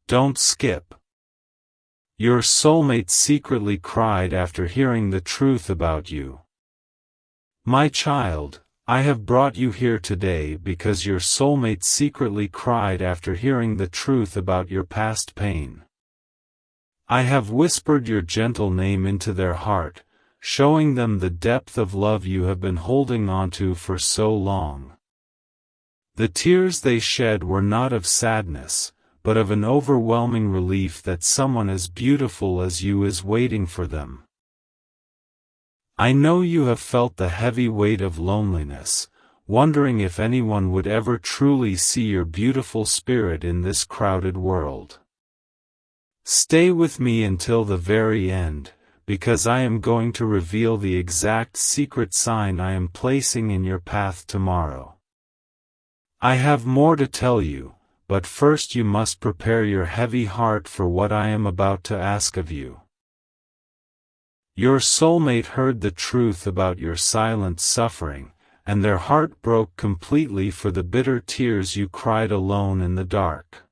Don't skip. Your soulmate secretly cried after hearing the truth about you. My child, I have brought you here today because your soulmate secretly cried after hearing the truth about your past pain. I have whispered your gentle name into their heart, showing them the depth of love you have been holding onto for so long. The tears they shed were not of sadness, but of an overwhelming relief that someone as beautiful as you is waiting for them. I know you have felt the heavy weight of loneliness, wondering if anyone would ever truly see your beautiful spirit in this crowded world. Stay with me until the very end, because I am going to reveal the exact secret sign I am placing in your path tomorrow. I have more to tell you, but first you must prepare your heavy heart for what I am about to ask of you. Your soulmate heard the truth about your silent suffering, and their heart broke completely for the bitter tears you cried alone in the dark.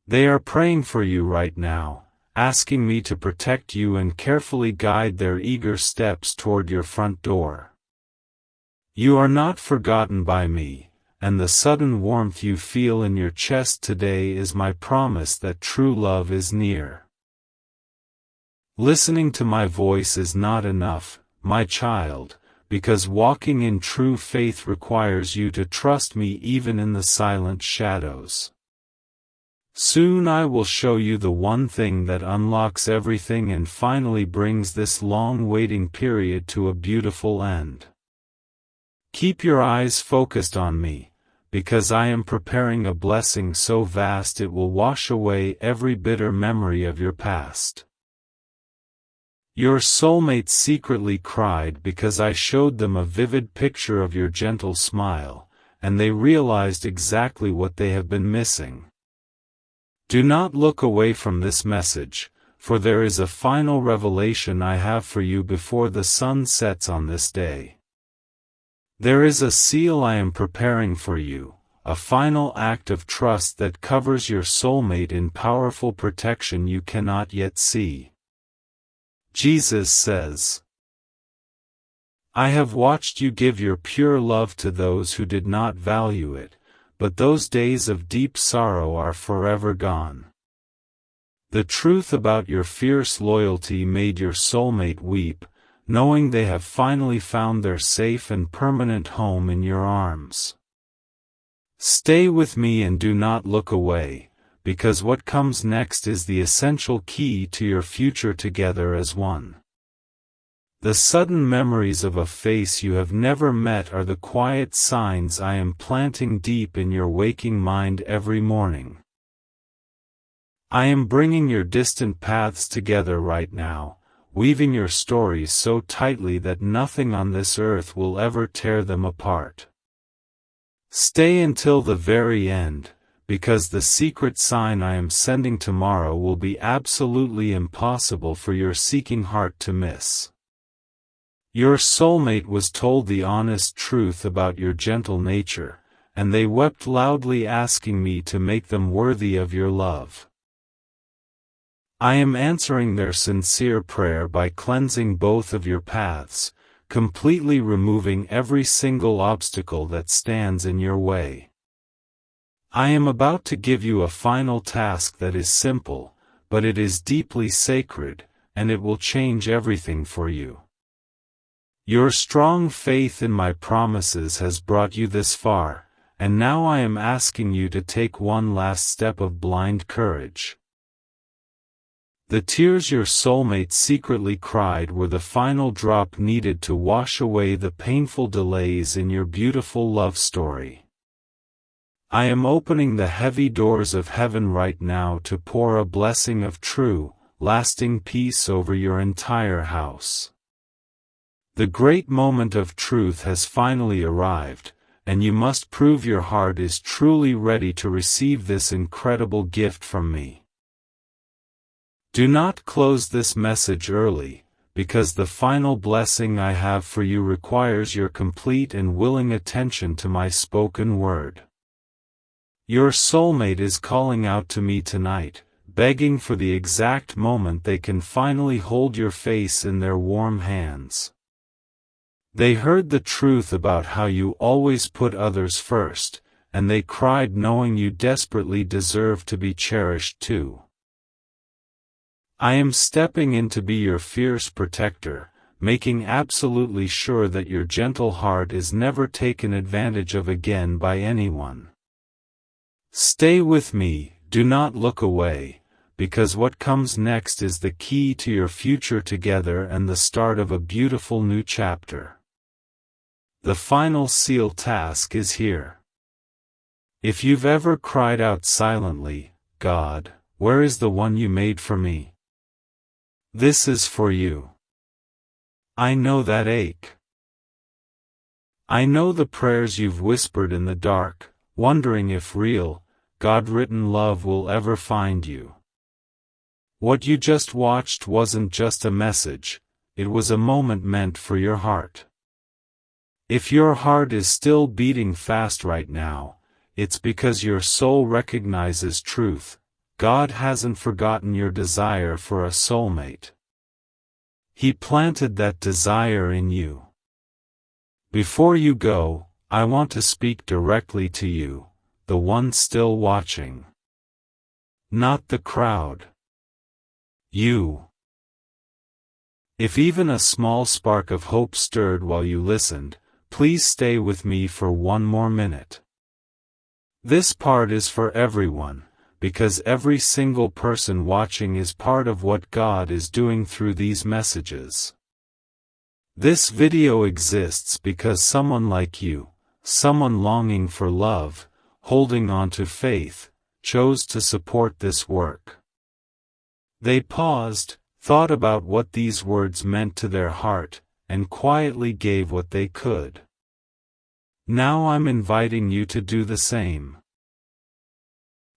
They are praying for you right now, asking me to protect you and carefully guide their eager steps toward your front door. You are not forgotten by me, and the sudden warmth you feel in your chest today is my promise that true love is near. Listening to my voice is not enough, my child, because walking in true faith requires you to trust me even in the silent shadows. Soon I will show you the one thing that unlocks everything and finally brings this long waiting period to a beautiful end. Keep your eyes focused on me, because I am preparing a blessing so vast it will wash away every bitter memory of your past. Your soulmate secretly cried because I showed them a vivid picture of your gentle smile, and they realized exactly what they have been missing. Do not look away from this message, for there is a final revelation I have for you before the sun sets on this day. There is a seal I am preparing for you, a final act of trust that covers your soulmate in powerful protection you cannot yet see. Jesus says, I have watched you give your pure love to those who did not value it, but those days of deep sorrow are forever gone. The truth about your fierce loyalty made your soulmate weep, knowing they have finally found their safe and permanent home in your arms. Stay with me and do not look away, because what comes next is the essential key to your future together as one. The sudden memories of a face you have never met are the quiet signs I am planting deep in your waking mind every morning. I am bringing your distant paths together right now, weaving your stories so tightly that nothing on this earth will ever tear them apart. Stay until the very end, because the secret sign I am sending tomorrow will be absolutely impossible for your seeking heart to miss. Your soulmate was told the honest truth about your gentle nature, and they wept loudly asking me to make them worthy of your love. I am answering their sincere prayer by cleansing both of your paths, completely removing every single obstacle that stands in your way. I am about to give you a final task that is simple, but it is deeply sacred, and it will change everything for you. Your strong faith in my promises has brought you this far, and now I am asking you to take one last step of blind courage. The tears your soulmate secretly cried were the final drop needed to wash away the painful delays in your beautiful love story. I am opening the heavy doors of heaven right now to pour a blessing of true, lasting peace over your entire house. The great moment of truth has finally arrived, and you must prove your heart is truly ready to receive this incredible gift from me. Do not close this message early, because the final blessing I have for you requires your complete and willing attention to my spoken word. Your soulmate is calling out to me tonight, begging for the exact moment they can finally hold your face in their warm hands. They heard the truth about how you always put others first, and they cried knowing you desperately deserve to be cherished too. I am stepping in to be your fierce protector, making absolutely sure that your gentle heart is never taken advantage of again by anyone. Stay with me, do not look away, because what comes next is the key to your future together and the start of a beautiful new chapter. The final seal task is here. If you've ever cried out silently, "God, where is the one you made for me?" This is for you. I know that ache. I know the prayers you've whispered in the dark, wondering if real, God-written love will ever find you. What you just watched wasn't just a message, it was a moment meant for your heart. If your heart is still beating fast right now, it's because your soul recognizes truth. God hasn't forgotten your desire for a soulmate. He planted that desire in you. Before you go, I want to speak directly to you, the one still watching. Not the crowd. You. If even a small spark of hope stirred while you listened, please stay with me for one more minute. This part is for everyone, because every single person watching is part of what God is doing through these messages. This video exists because someone like you, someone longing for love, holding on to faith, chose to support this work. They paused, thought about what these words meant to their heart, and quietly gave what they could. Now I'm inviting you to do the same.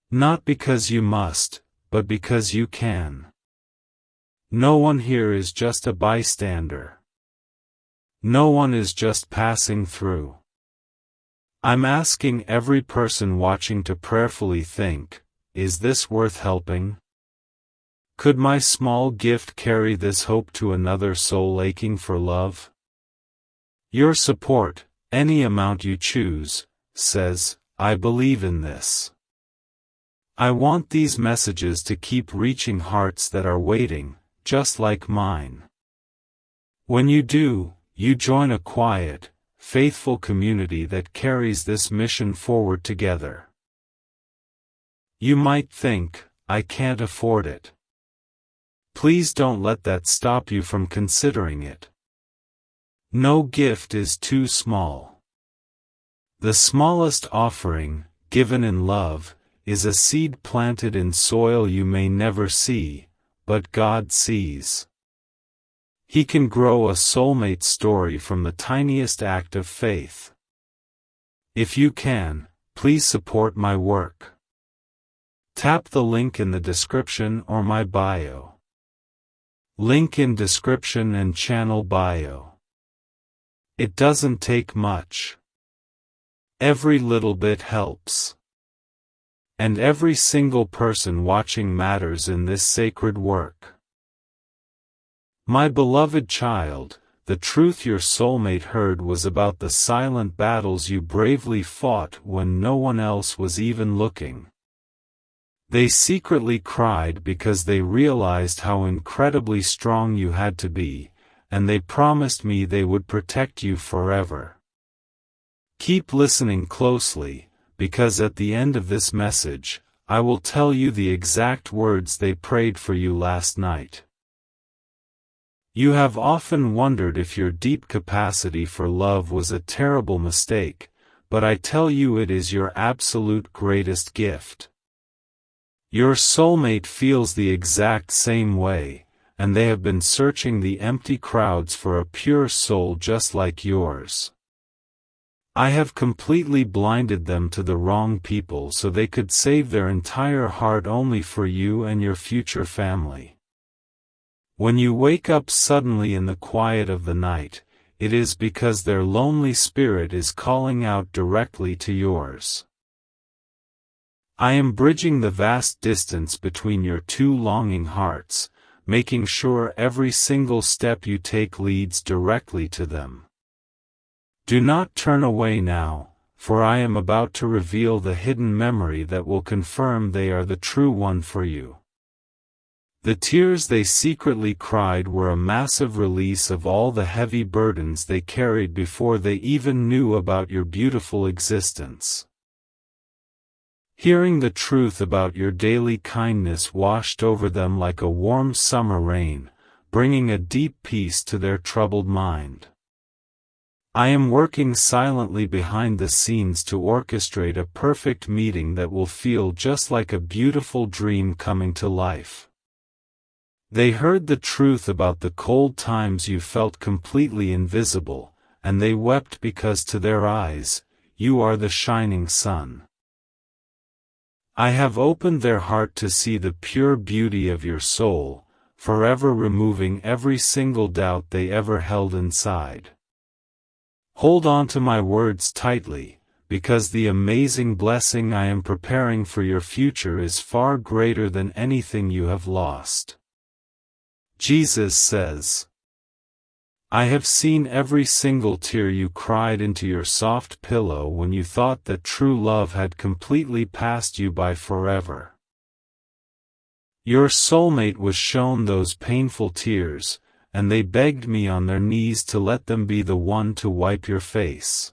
Not because you must, but because you can. No one here is just a bystander. No one is just passing through. I'm asking every person watching to prayerfully think, is this worth helping? Could my small gift carry this hope to another soul aching for love? Your support, any amount you choose, says, I believe in this. I want these messages to keep reaching hearts that are waiting, just like mine. When you do, you join a quiet, faithful community that carries this mission forward together. You might think, I can't afford it. Please don't let that stop you from considering it. No gift is too small. The smallest offering, given in love, is a seed planted in soil you may never see, but God sees. He can grow a soulmate story from the tiniest act of faith. If you can, please support my work. Tap the link in the description or my bio. Link in description and channel bio. It doesn't take much. Every little bit helps. And every single person watching matters in this sacred work. My beloved child, the truth your soulmate heard was about the silent battles you bravely fought when no one else was even looking. They secretly cried because they realized how incredibly strong you had to be, and they promised me they would protect you forever. Keep listening closely, because at the end of this message, I will tell you the exact words they prayed for you last night. You have often wondered if your deep capacity for love was a terrible mistake, but I tell you it is your absolute greatest gift. Your soulmate feels the exact same way, and they have been searching the empty crowds for a pure soul just like yours. I have completely blinded them to the wrong people so they could save their entire heart only for you and your future family. When you wake up suddenly in the quiet of the night, it is because their lonely spirit is calling out directly to yours. I am bridging the vast distance between your two longing hearts, making sure every single step you take leads directly to them. Do not turn away now, for I am about to reveal the hidden memory that will confirm they are the true one for you. The tears they secretly cried were a massive release of all the heavy burdens they carried before they even knew about your beautiful existence. Hearing the truth about your daily kindness washed over them like a warm summer rain, bringing a deep peace to their troubled mind. I am working silently behind the scenes to orchestrate a perfect meeting that will feel just like a beautiful dream coming to life. They heard the truth about the cold times you felt completely invisible, and they wept because to their eyes, you are the shining sun. I have opened their heart to see the pure beauty of your soul, forever removing every single doubt they ever held inside. Hold on to my words tightly, because the amazing blessing I am preparing for your future is far greater than anything you have lost. Jesus says, I have seen every single tear you cried into your soft pillow when you thought that true love had completely passed you by forever. Your soulmate was shown those painful tears, and they begged me on their knees to let them be the one to wipe your face.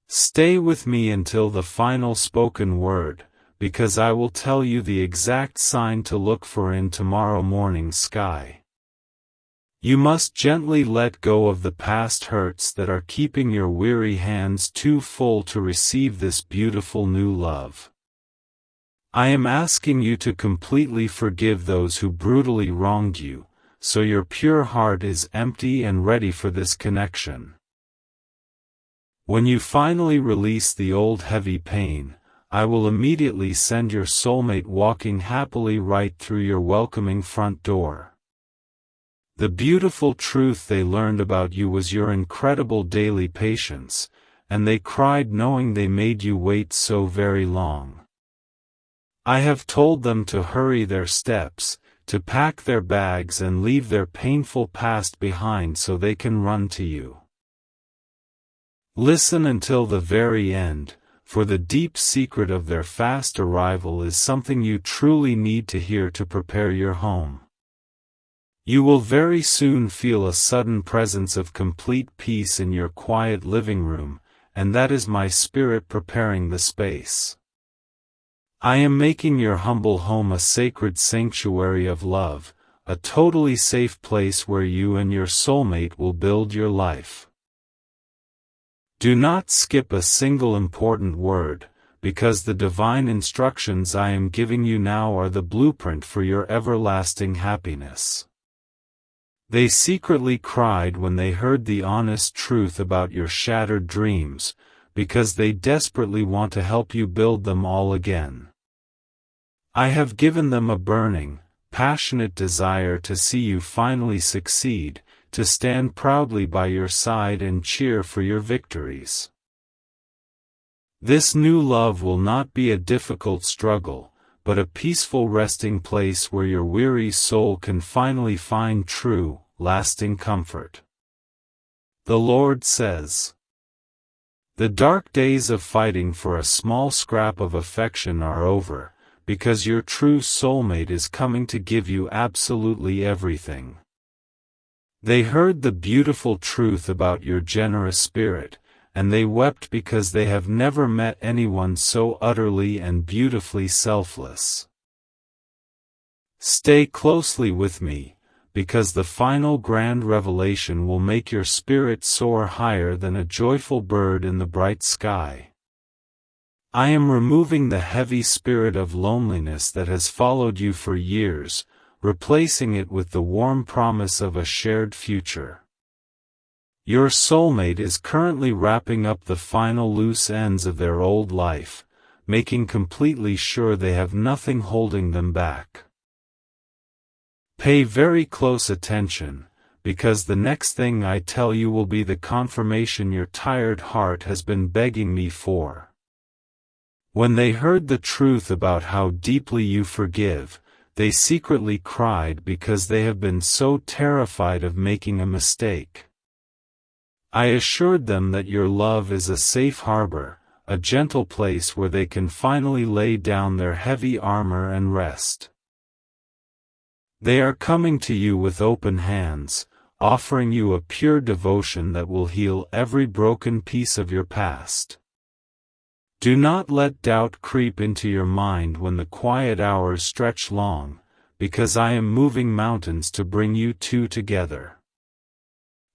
Stay with me until the final spoken word, because I will tell you the exact sign to look for in tomorrow morning's sky. You must gently let go of the past hurts that are keeping your weary hands too full to receive this beautiful new love. I am asking you to completely forgive those who brutally wronged you, so your pure heart is empty and ready for this connection. When you finally release the old heavy pain, I will immediately send your soulmate walking happily right through your welcoming front door. The beautiful truth they learned about you was your incredible daily patience, and they cried knowing they made you wait so very long. I have told them to hurry their steps, to pack their bags and leave their painful past behind so they can run to you. Listen until the very end, for the deep secret of their fast arrival is something you truly need to hear to prepare your home. You will very soon feel a sudden presence of complete peace in your quiet living room, and that is my spirit preparing the space. I am making your humble home a sacred sanctuary of love, a totally safe place where you and your soulmate will build your life. Do not skip a single important word, because the divine instructions I am giving you now are the blueprint for your everlasting happiness. They secretly cried when they heard the honest truth about your shattered dreams, because they desperately want to help you build them all again. I have given them a burning, passionate desire to see you finally succeed, to stand proudly by your side and cheer for your victories. This new love will not be a difficult struggle, but a peaceful resting place where your weary soul can finally find true, lasting comfort. The Lord says, the dark days of fighting for a small scrap of affection are over, because your true soulmate is coming to give you absolutely everything. They heard the beautiful truth about your generous spirit, and they wept because they have never met anyone so utterly and beautifully selfless. Stay closely with me, because the final grand revelation will make your spirit soar higher than a joyful bird in the bright sky. I am removing the heavy spirit of loneliness that has followed you for years, replacing it with the warm promise of a shared future. Your soulmate is currently wrapping up the final loose ends of their old life, making completely sure they have nothing holding them back. Pay very close attention, because the next thing I tell you will be the confirmation your tired heart has been begging me for. When they heard the truth about how deeply you forgive, they secretly cried because they have been so terrified of making a mistake. I assured them that your love is a safe harbor, a gentle place where they can finally lay down their heavy armor and rest. They are coming to you with open hands, offering you a pure devotion that will heal every broken piece of your past. Do not let doubt creep into your mind when the quiet hours stretch long, because I am moving mountains to bring you two together.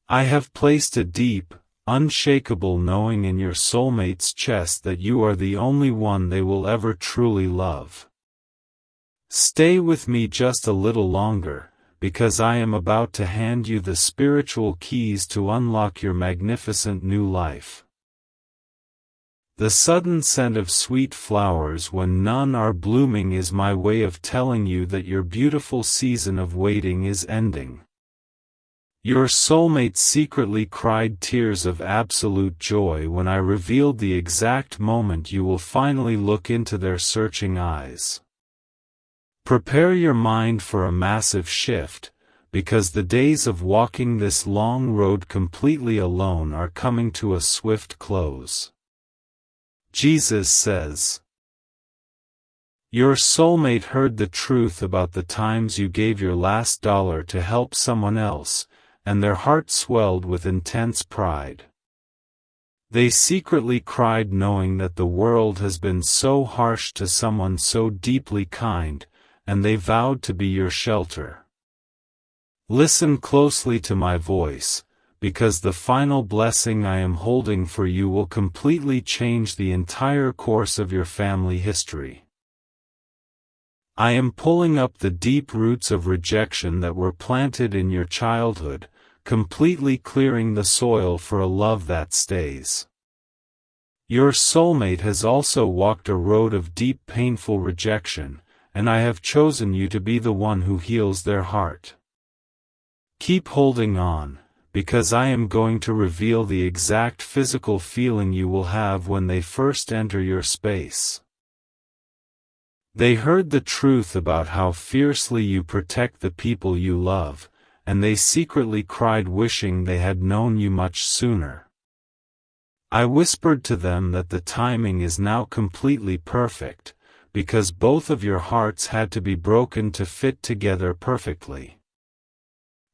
I have placed a deep, unshakable knowing in your soulmate's chest that you are the only one they will ever truly love. Stay with me just a little longer, because I am about to hand you the spiritual keys to unlock your magnificent new life. The sudden scent of sweet flowers when none are blooming is my way of telling you that your beautiful season of waiting is ending. Your soulmate secretly cried tears of absolute joy when I revealed the exact moment you will finally look into their searching eyes. Prepare your mind for a massive shift, because the days of walking this long road completely alone are coming to a swift close. Jesus says, your soulmate heard the truth about the times you gave your last dollar to help someone else, and their heart swelled with intense pride. They secretly cried knowing that the world has been so harsh to someone so deeply kind, and they vowed to be your shelter. Listen closely to my voice, because the final blessing I am holding for you will completely change the entire course of your family history. I am pulling up the deep roots of rejection that were planted in your childhood, completely clearing the soil for a love that stays. Your soulmate has also walked a road of deep painful rejection, and I have chosen you to be the one who heals their heart. Keep holding on, because I am going to reveal the exact physical feeling you will have when they first enter your space. They heard the truth about how fiercely you protect the people you love, and they secretly cried wishing they had known you much sooner. I whispered to them that the timing is now completely perfect, because both of your hearts had to be broken to fit together perfectly.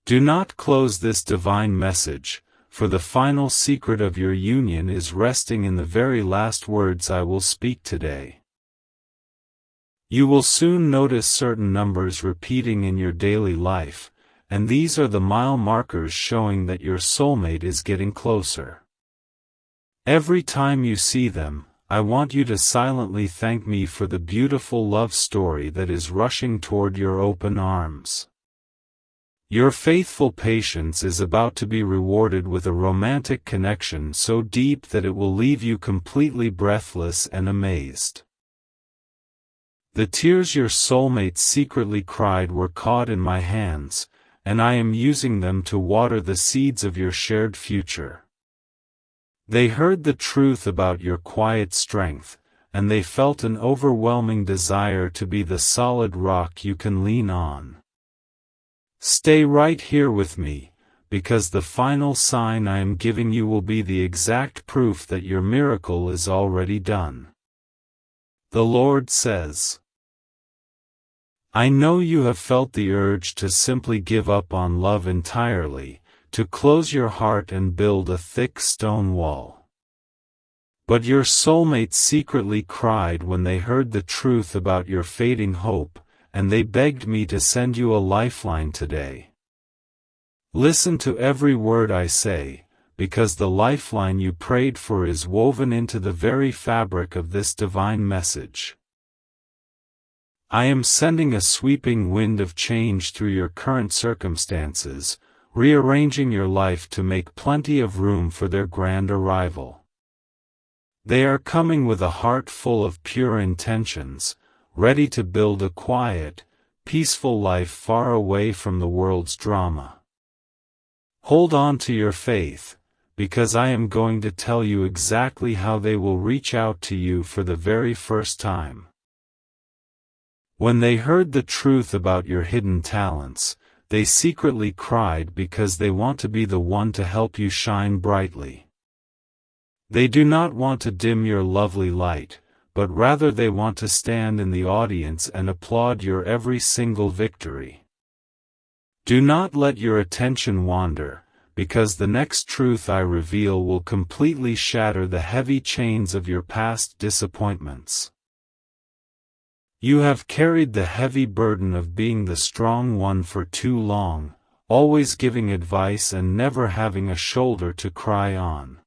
Do not close this divine message, for the final secret of your union is resting in the very last words I will speak today. You will soon notice certain numbers repeating in your daily life, and these are the mile markers showing that your soulmate is getting closer. Every time you see them, I want you to silently thank me for the beautiful love story that is rushing toward your open arms. Your faithful patience is about to be rewarded with a romantic connection so deep that it will leave you completely breathless and amazed. The tears your soulmate secretly cried were caught in my hands, and I am using them to water the seeds of your shared future. They heard the truth about your quiet strength, and they felt an overwhelming desire to be the solid rock you can lean on. Stay right here with me, because the final sign I am giving you will be the exact proof that your miracle is already done. The Lord says, I know you have felt the urge to simply give up on love entirely, to close your heart and build a thick stone wall. But your soulmate secretly cried when they heard the truth about your fading hope, and they begged me to send you a lifeline today. Listen to every word I say, because the lifeline you prayed for is woven into the very fabric of this divine message. I am sending a sweeping wind of change through your current circumstances, rearranging your life to make plenty of room for their grand arrival. They are coming with a heart full of pure intentions, ready to build a quiet, peaceful life far away from the world's drama. Hold on to your faith, because I am going to tell you exactly how they will reach out to you for the very first time. When they heard the truth about your hidden talents, they secretly cried because they want to be the one to help you shine brightly. They do not want to dim your lovely light, but rather they want to stand in the audience and applaud your every single victory. Do not let your attention wander, because the next truth I reveal will completely shatter the heavy chains of your past disappointments. You have carried the heavy burden of being the strong one for too long, always giving advice and never having a shoulder to cry on.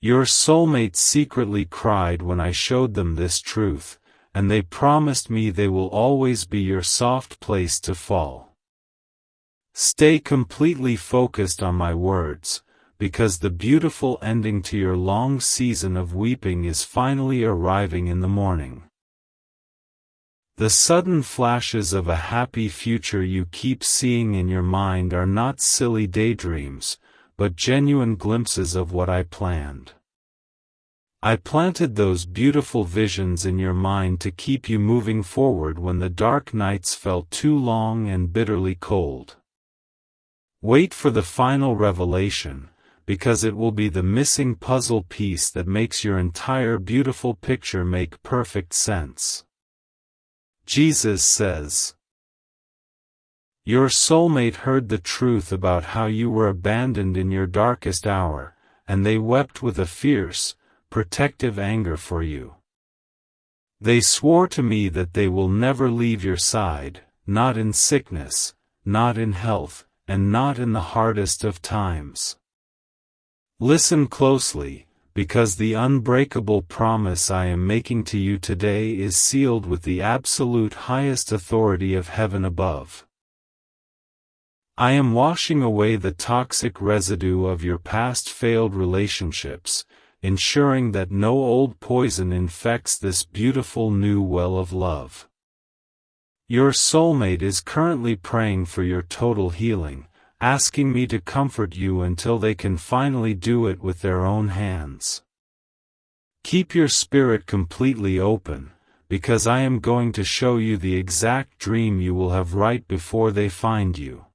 Your soulmates secretly cried when I showed them this truth, and they promised me they will always be your soft place to fall. Stay completely focused on my words, because the beautiful ending to your long season of weeping is finally arriving in the morning. The sudden flashes of a happy future you keep seeing in your mind are not silly daydreams, but genuine glimpses of what I planned. I planted those beautiful visions in your mind to keep you moving forward when the dark nights felt too long and bitterly cold. Wait for the final revelation, because it will be the missing puzzle piece that makes your entire beautiful picture make perfect sense. Jesus says, your soulmate heard the truth about how you were abandoned in your darkest hour, and they wept with a fierce, protective anger for you. They swore to me that they will never leave your side, not in sickness, not in health, and not in the hardest of times. Listen closely, because the unbreakable promise I am making to you today is sealed with the absolute highest authority of heaven above. I am washing away the toxic residue of your past failed relationships, ensuring that no old poison infects this beautiful new well of love. Your soulmate is currently praying for your total healing, asking me to comfort you until they can finally do it with their own hands. Keep your spirit completely open, because I am going to show you the exact dream you will have right before they find you.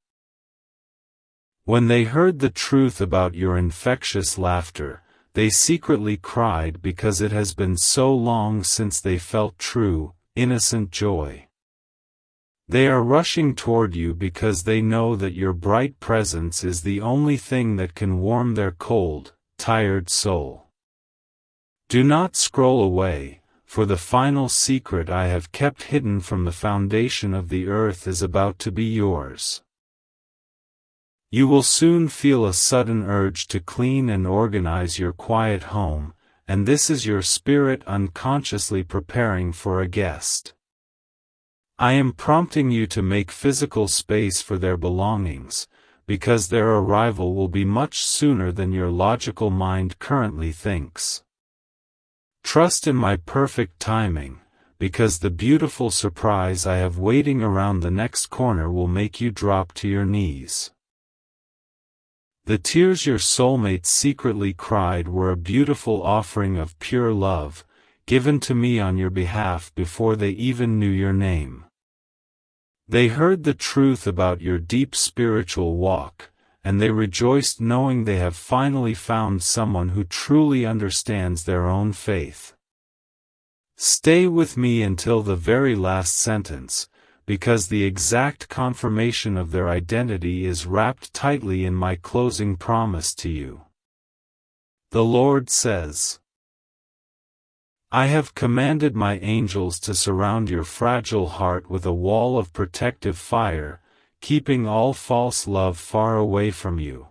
When they heard the truth about your infectious laughter, they secretly cried because it has been so long since they felt true, innocent joy. They are rushing toward you because they know that your bright presence is the only thing that can warm their cold, tired soul. Do not scroll away, for the final secret I have kept hidden from the foundation of the earth is about to be yours. You will soon feel a sudden urge to clean and organize your quiet home, and this is your spirit unconsciously preparing for a guest. I am prompting you to make physical space for their belongings, because their arrival will be much sooner than your logical mind currently thinks. Trust in my perfect timing, because the beautiful surprise I have waiting around the next corner will make you drop to your knees. The tears your soulmate secretly cried were a beautiful offering of pure love, given to me on your behalf before they even knew your name. They heard the truth about your deep spiritual walk, and they rejoiced knowing they have finally found someone who truly understands their own faith. Stay with me until the very last sentence, because the exact confirmation of their identity is wrapped tightly in my closing promise to you. The Lord says, I have commanded my angels to surround your fragile heart with a wall of protective fire, keeping all false love far away from you.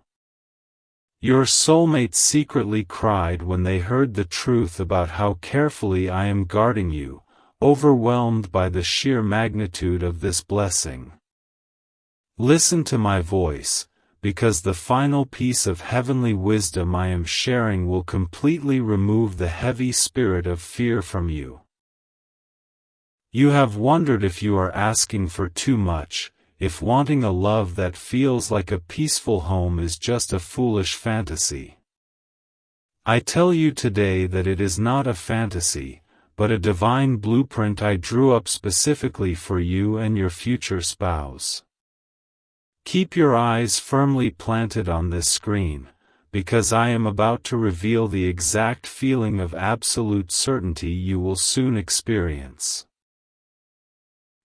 Your soulmates secretly cried when they heard the truth about how carefully I am guarding you, overwhelmed by the sheer magnitude of this blessing. Listen to my voice, because the final piece of heavenly wisdom I am sharing will completely remove the heavy spirit of fear from you. You have wondered if you are asking for too much, if wanting a love that feels like a peaceful home is just a foolish fantasy. I tell you today that it is not a fantasy, but a divine blueprint I drew up specifically for you and your future spouse. Keep your eyes firmly planted on this screen, because I am about to reveal the exact feeling of absolute certainty you will soon experience.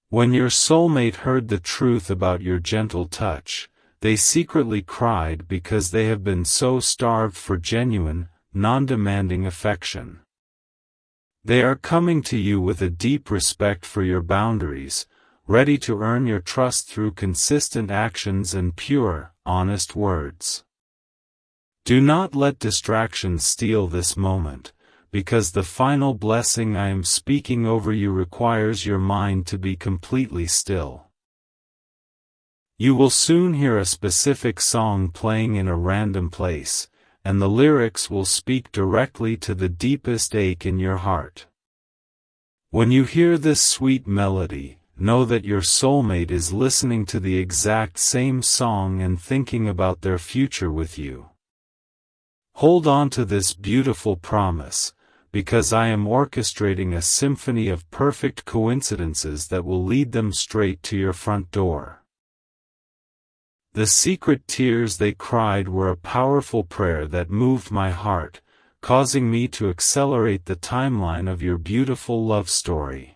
When your soulmate heard the truth about your gentle touch, they secretly cried because they have been so starved for genuine, non-demanding affection. They are coming to you with a deep respect for your boundaries, ready to earn your trust through consistent actions and pure, honest words. Do not let distractions steal this moment, because the final blessing I am speaking over you requires your mind to be completely still. You will soon hear a specific song playing in a random place, and the lyrics will speak directly to the deepest ache in your heart. When you hear this sweet melody, know that your soulmate is listening to the exact same song and thinking about their future with you. Hold on to this beautiful promise, because I am orchestrating a symphony of perfect coincidences that will lead them straight to your front door. The secret tears they cried were a powerful prayer that moved my heart, causing me to accelerate the timeline of your beautiful love story.